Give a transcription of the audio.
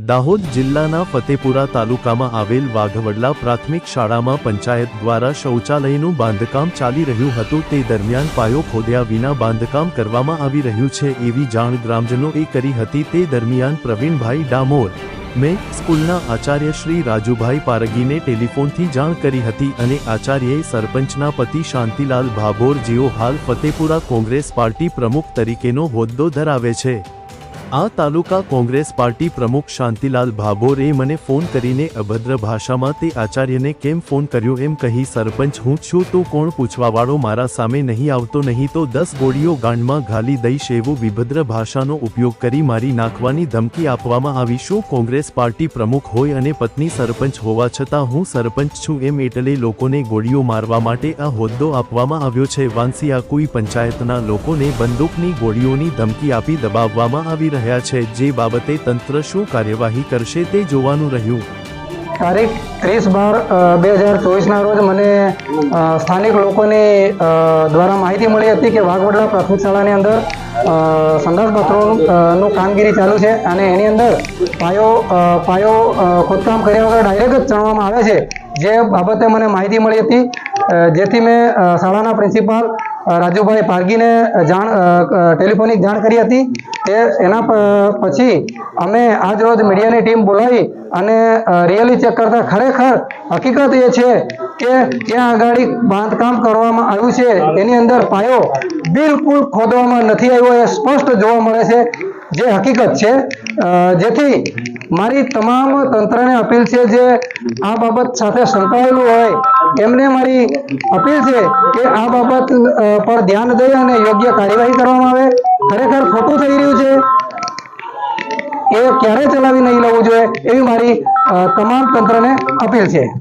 દાહોદ જિલ્લાના ફતેપુરા તાલુકામાં આવેલ વાઘવડલા પ્રાથમિક શાળામાં પંચાયત દ્વારા શૌચાલયનું બાંધકામ ચાલી રહ્યું હતું તે દરમિયાન પાયો ખોદ્યા વિના બાંધકામ કરવામાં આવી રહ્યું છે એવી જાણ ગ્રામજનોએ કરી હતી। તે દરમિયાન પ્રવીણભાઈ ડામોર મેં સ્કૂલના આચાર્ય શ્રી રાજુભાઈ પારગીને ટેલિફોનથી જાણ કરી હતી અને આચાર્યએ સરપંચના પતિ શાંતિલાલ ભાભોર જેઓ હાલ ફતેપુરા કોંગ્રેસ પાર્ટી પ્રમુખ તરીકેનો હોદ્દો ધરાવે છે। આ તાલુકા કોંગ્રેસ પાર્ટી પ્રમુખ શાંતિલાલ ભાભોરે મને ફોન કરીને અભદ્ર ભાષામાં તે આચાર્યને કેમ ફોન કર્યો એમ કહી સરપંચ હું છું તો કોણ પૂછવાવાળો મારા સામે નહીં આવતો નહીં તો 10 ગોળીઓ ગાંડમાં ઘાલી દઈશ એવો વિભદ્ર ભાષાનો ઉપયોગ કરી મારી નાખવાની ધમકી આપવામાં આવી। શું કોંગ્રેસ પાર્ટી પ્રમુખ હોય અને પત્ની સરપંચ હોવા છતાં હું સરપંચ છું એમ એટલે લોકોને ગોળીઓ મારવા માટે આ હોદ્દો આપવામાં આવ્યો છે। વાંસિયાકુઈ પંચાયતના લોકોને બંદૂકની ગોળીઓની ધમકી આપી દબાવવામાં આવી રહ્યા છે જે બાબતે તંત્ર શું કાર્યવાહી કરશે તે જોવાનું રહ્યું। તારીખ 30/12/2024 ના રોજ મને સ્થાનિક લોકોને દ્વારા માહિતી મળી હતી કે વાઘવડલા પ્રાથમિક શાળાની અંદર સંડાસ બાથરૂમનું કામગીરી ચાલુ છે અને એની અંદર પાયો ખોદકામ કર્યા વગર ડાયરેક્ટ જ ચણવામાં આવે છે, જે બાબતે મને માહિતી મળી હતી। જેથી મેં શાળાના પ્રિન્સિપાલ રાજુભાઈ પારગીને ટેલિફોનિક જાણ કરી હતી। એના પછી અમે આજ રોજ મીડિયાની ટીમ બોલાવી અને રિયલી ચેક કરતા ખરેખર હકીકત એ છે કે ત્યાં આગળ બાંધકામ કરવામાં આવ્યું છે એની અંદર પાયો બિલકુલ ખોદવામાં નથી આવ્યો, એ સ્પષ્ટ જોવા મળે છે, જે હકીકત છે। જેથી મારી તમામ તંત્રને અપીલ છે જે આ બાબત સાથે સંકળાયેલું હોય એમને મારી અપીલ છે કે આ બાબત પર ધ્યાન દઈ અને યોગ્ય કાર્યવાહી કરવામાં આવે। ખરેખર ખોટું થઈ રહ્યું છે એ ક્યારે ચલાવી નહીં લેવું જોઈએ એવી મારી તમામ તંત્રને અપીલ છે।